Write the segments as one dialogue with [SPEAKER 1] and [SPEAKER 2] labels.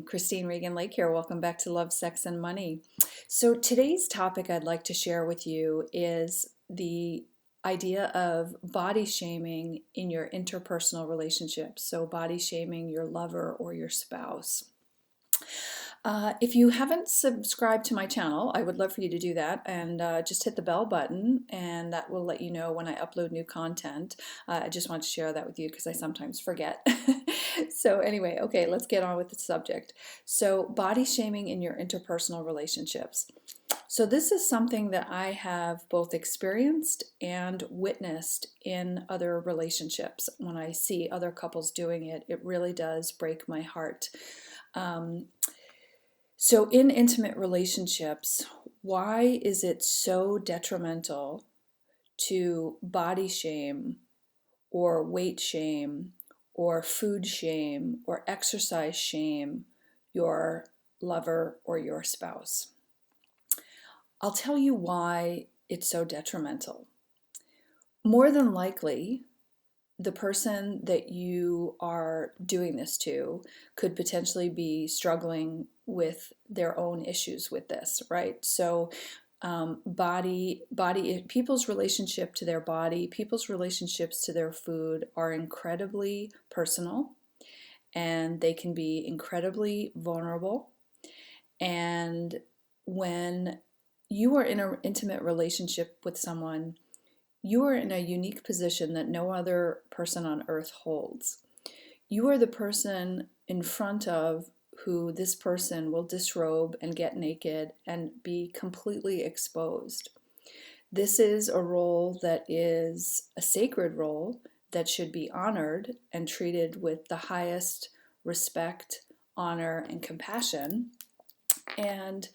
[SPEAKER 1] Christine Regan Lake here. Welcome back to Love, Sex, and Money. So, today's topic I'd like to share with you is the idea of body shaming in your interpersonal relationships. So, body shaming your lover or your spouse. If you haven't subscribed to my channel, I would love for you to do that and just hit the bell button, and that will let you know when I upload new content. I just want to share that with you because I sometimes forget. So, anyway, okay, let's get on with the subject. So, body shaming in your interpersonal relationships. So, this is something that I have both experienced and witnessed in other relationships. When I see other couples doing it, it really does break my heart. So, in intimate relationships, why is it so detrimental to body shame or weight shame or food shame or exercise shame your lover or your spouse? I'll tell you why it's so detrimental. More than likely, the person that you are doing this to could potentially be struggling with their own issues with this, right? So people's relationship to their body, people's relationships to their food are incredibly personal, and they can be incredibly vulnerable. And when you are in an intimate relationship with someone, you are in a unique position that no other person on earth holds. You are the person in front of who this person will disrobe and get naked and be completely exposed. This is a role that is a sacred role that should be honored and treated with the highest respect, honor, and compassion. And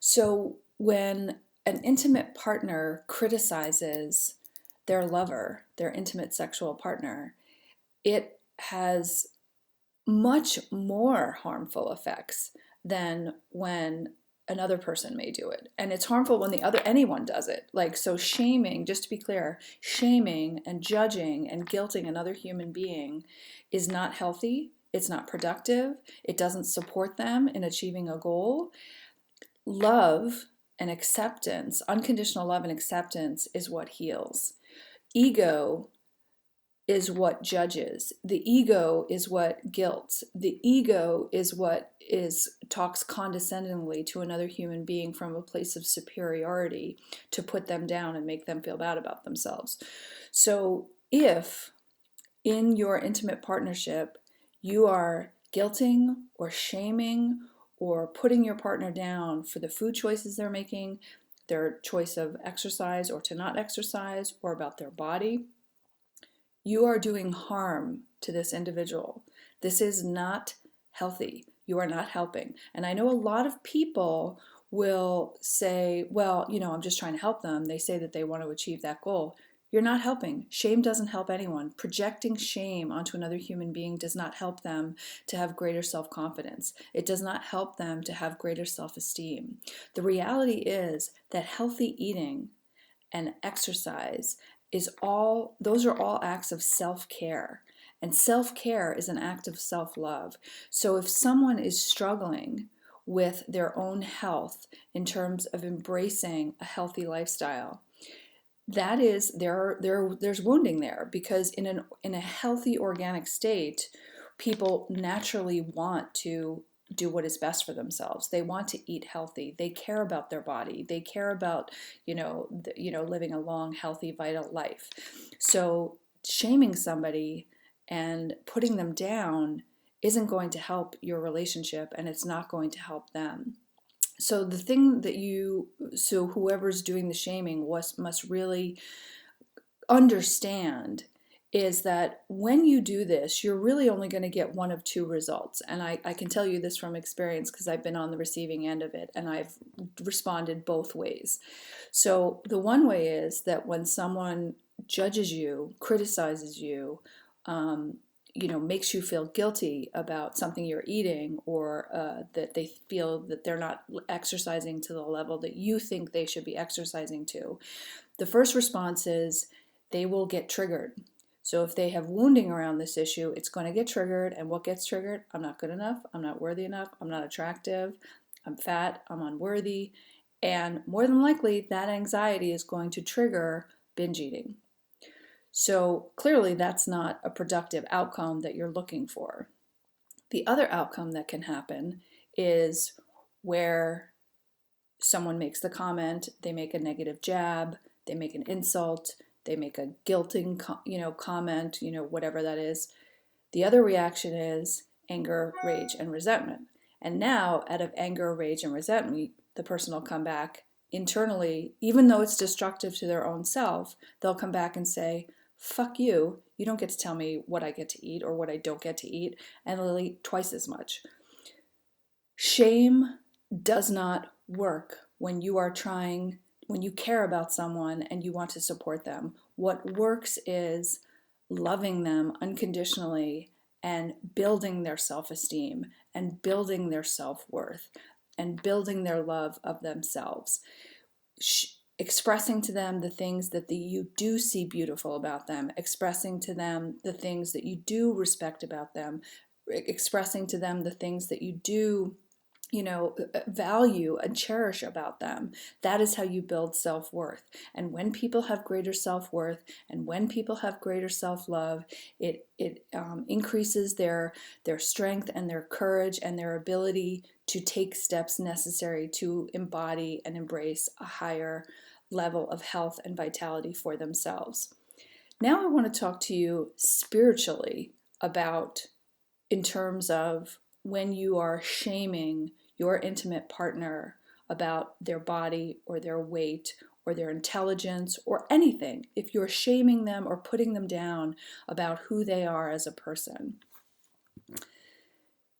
[SPEAKER 1] so when an intimate partner criticizes their lover, their intimate sexual partner, it has much more harmful effects than when another person may do it. And it's harmful when anyone does it. Like, so shaming, just to be clear, shaming and judging and guilting another human being is not healthy. It's not productive. It doesn't support them in achieving a goal. Love and acceptance, unconditional love and acceptance, is what heals. Ego is what judges. The ego is what guilts. The ego is what talks condescendingly to another human being from a place of superiority to put them down and make them feel bad about themselves. So if in your intimate partnership you are guilting or shaming or putting your partner down for the food choices they're making, their choice of exercise or to not exercise, or about their body, you are doing harm to this individual. This is not healthy. You are not helping. And I know a lot of people will say, well, I'm just trying to help them. They say that they want to achieve that goal. You're not helping. Shame doesn't help anyone. Projecting shame onto another human being does not help them to have greater self-confidence. It does not help them to have greater self-esteem. The reality is that healthy eating and exercise those are all acts of self-care. And self-care is an act of self-love. So if someone is struggling with their own health in terms of embracing a healthy lifestyle, that is there's wounding there, because in a healthy organic state, people naturally want to do what is best for themselves. They want to eat healthy. They care about their body. They care about living a long, healthy, vital life. So shaming somebody and putting them down isn't going to help your relationship, and it's not going to help them. So the thing so whoever's doing the shaming must really understand is that when you do this, you're really only going to get one of two results. And I can tell you this from experience because I've been on the receiving end of it, and I've responded both ways. So the one way is that when someone judges you, criticizes you, makes you feel guilty about something you're eating, or that they feel that they're not exercising to the level that you think they should be exercising to, the first response is they will get triggered. So if they have wounding around this issue, it's going to get triggered. And what gets triggered? I'm not good enough. I'm not worthy enough. I'm not attractive. I'm fat. I'm unworthy. And more than likely, that anxiety is going to trigger binge eating. So clearly, that's not a productive outcome that you're looking for. The other outcome that can happen is where someone makes the comment, they make a negative jab, they make an insult, they make a guilting, comment, whatever that is. The other reaction is anger, rage, and resentment. And now, out of anger, rage, and resentment, the person will come back internally, even though it's destructive to their own self, they'll come back and say, fuck you, you don't get to tell me what I get to eat or what I don't get to eat, and they'll eat twice as much. Shame does not work when you care about someone and you want to support them. What works is loving them unconditionally and building their self-esteem and building their self-worth and building their love of themselves. Expressing to them the things that you do see beautiful about them, expressing to them the things that you do respect about them, expressing to them the things that you do value and cherish about them. That is how you build self-worth. And when people have greater self-worth and when people have greater self-love, it increases their strength and their courage and their ability to take steps necessary to embody and embrace a higher level of health and vitality for themselves. Now I want to talk to you spiritually about, in terms of when you are shaming your intimate partner about their body or their weight or their intelligence or anything, if you're shaming them or putting them down about who they are as a person.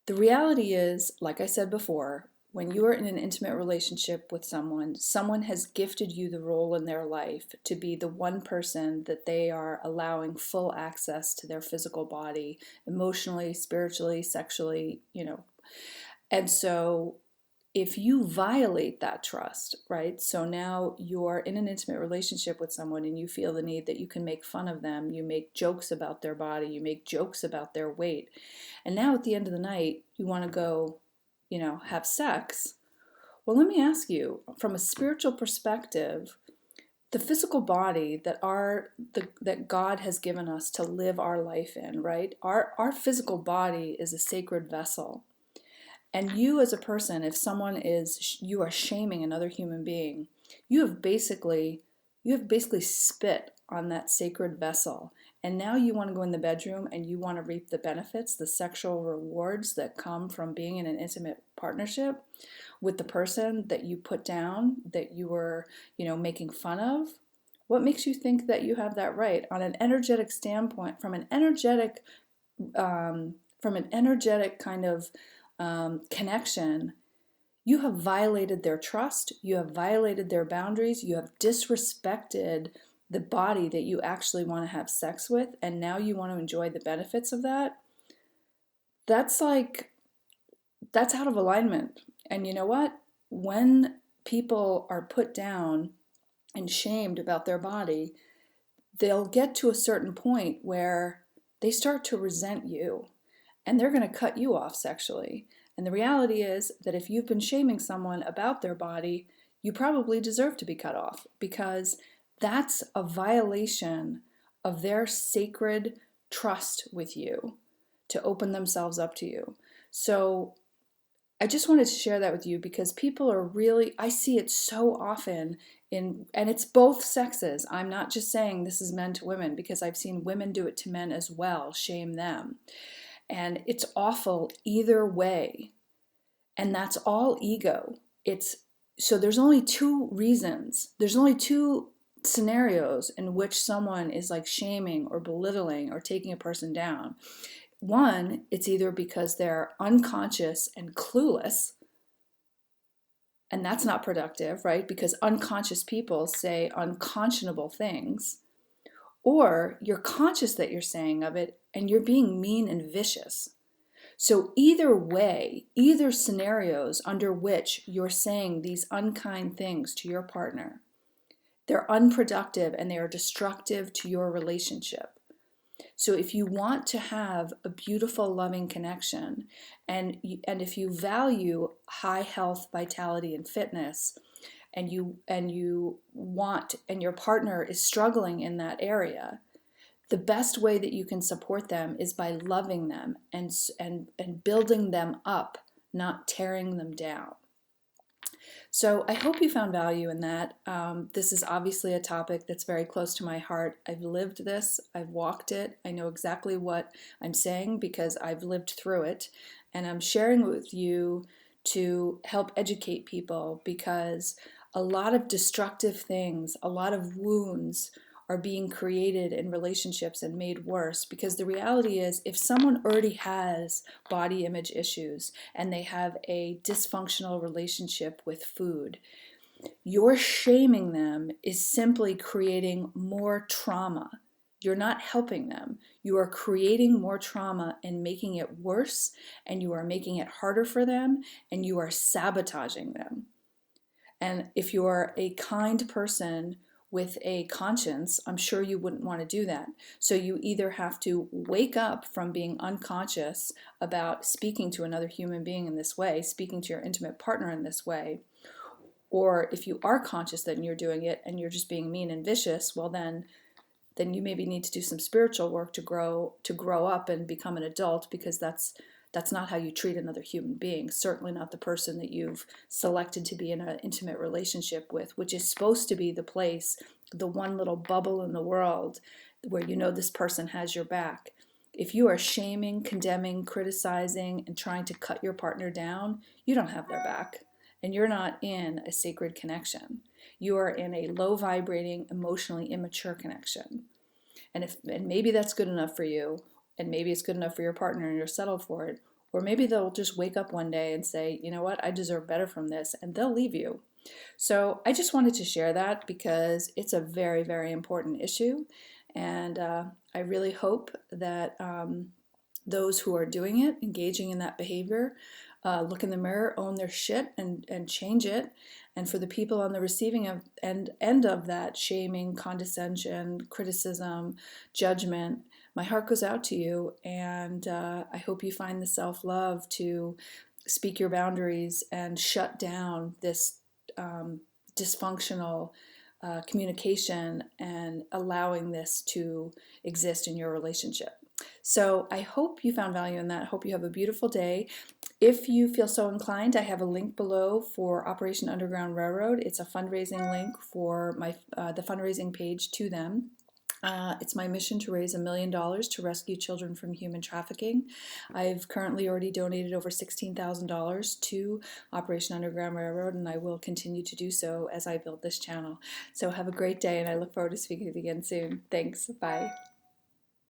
[SPEAKER 1] The reality is, like I said before, when you are in an intimate relationship with someone has gifted you the role in their life to be the one person that they are allowing full access to their physical body, emotionally, spiritually, sexually, And so if you violate that trust, right? So now you're in an intimate relationship with someone and you feel the need that you can make fun of them, you make jokes about their body, you make jokes about their weight. And now at the end of the night, you want to go, have sex. Well, let me ask you, from a spiritual perspective, the physical body that God has given us to live our life in, right? Our physical body is a sacred vessel. And you as a person, if you are shaming another human being, you have basically spit on that sacred vessel. And now you want to go in the bedroom and you want to reap the benefits, the sexual rewards that come from being in an intimate partnership with the person that you put down, that you were, making fun of. What makes you think that you have that right? On an energetic standpoint, from an energetic kind of connection, you have violated their trust, you have violated their boundaries, you have disrespected the body that you actually want to have sex with, and now you want to enjoy the benefits of that. That's out of alignment. And you know what? When people are put down and shamed about their body, they'll get to a certain point where they start to resent you and they're going to cut you off sexually. And the reality is that if you've been shaming someone about their body, you probably deserve to be cut off, because that's a violation of their sacred trust with you to open themselves up to you. So I just wanted to share that with you, because people are really, I see it so often and it's both sexes. I'm not just saying this is men to women, because I've seen women do it to men as well, shame them. And it's awful either way. And that's all ego. So there's only two reasons. There's only two scenarios in which someone is like shaming or belittling or taking a person down. One, it's either because they're unconscious and clueless, and that's not productive, right? Because unconscious people say unconscionable things. Or you're conscious that you're saying of it and you're being mean and vicious. So either way, either scenarios under which you're saying these unkind things to your partner, they're unproductive and they are destructive to your relationship. So if you want to have a beautiful, loving connection, and if you value high health, vitality, and fitness, and you want, and your partner is struggling in that area, the best way that you can support them is by loving them and building them up, not tearing them down. So I hope you found value in that. This is obviously a topic that's very close to my heart. I've lived this, I've walked it, I know exactly what I'm saying because I've lived through it, and I'm sharing it with you to help educate people, because a lot of destructive things, a lot of wounds are being created in relationships and made worse, because the reality is, if someone already has body image issues and they have a dysfunctional relationship with food, your shaming them is simply creating more trauma. You're not helping them. You are creating more trauma and making it worse, and you are making it harder for them, and you are sabotaging them. And if you're a kind person with a conscience, I'm sure you wouldn't want to do that. So you either have to wake up from being unconscious about speaking to another human being in this way, speaking to your intimate partner in this way, or if you are conscious that you're doing it and you're just being mean and vicious, well then you maybe need to do some spiritual work to grow up and become an adult, because that's not how you treat another human being, certainly not the person that you've selected to be in an intimate relationship with, which is supposed to be the place, the one little bubble in the world where you know this person has your back. If you are shaming, condemning, criticizing, and trying to cut your partner down, you don't have their back, and you're not in a sacred connection. You are in a low vibrating, emotionally immature connection. And maybe that's good enough for you, and maybe it's good enough for your partner and you're settled for it, or maybe they'll just wake up one day and say, you know what, I deserve better from this, and they'll leave you. So I just wanted to share that because it's a very, very important issue, and I really hope that those who are doing it, engaging in that behavior, look in the mirror, own their shit, and change it. And for the people on the receiving end of that shaming, condescension, criticism, judgment, my heart goes out to you, and I hope you find the self-love to speak your boundaries and shut down this dysfunctional communication and allowing this to exist in your relationship. So I hope you found value in that. I hope you have a beautiful day. If you feel so inclined, I have a link below for Operation Underground Railroad. It's a fundraising link for the fundraising page to them. It's my mission to raise $1 million to rescue children from human trafficking. I've currently already donated over $16,000 to Operation Underground Railroad, and I will continue to do so as I build this channel. So have a great day, and I look forward to speaking with you again soon. Thanks. Bye.